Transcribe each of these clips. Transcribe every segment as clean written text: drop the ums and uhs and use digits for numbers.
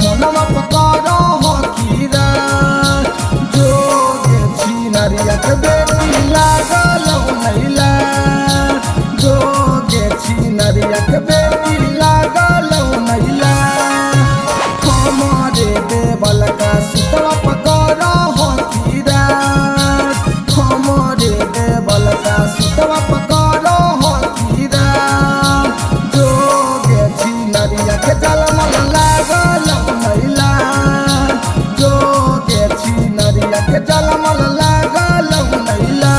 फोनमा पकड़ो हो कीरा जोगे छिनरिया के बेटी लागल नैला जोगे छिनरिया के बेटी लागल नैला हमारे देवल का सुतवा पकड़ो हो कीरा हमारे देवल का सुतवा पकड़ो हो कीरा जोगे छिनरिया के जलमल लागल नैला जोगे छिनरिया के जलमल लागल नैला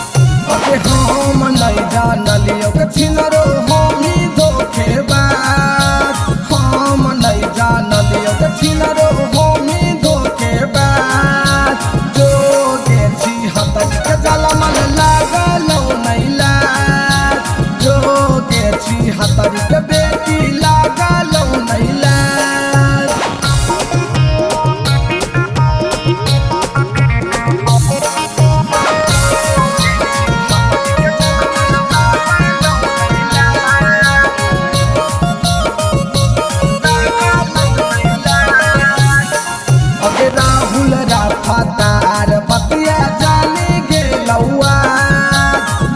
हम नहीं जानलियो के छिनरो हमी धोखेबाज हम नहीं जानलियो के छिनरो हमी धोखेबाज जोगे छी हतक के जलमल लागल नैला जोगे छी हतक के बेटी लागल नैला राहुल राफादार बतिया जाने गेलौआ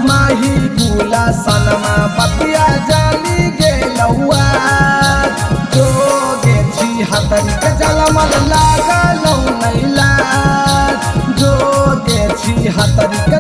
माही गुला सनमा बतिया जाने गेलौआ जोगे छी हतरी के जलमल लागल नैला जोगे छी हतरी के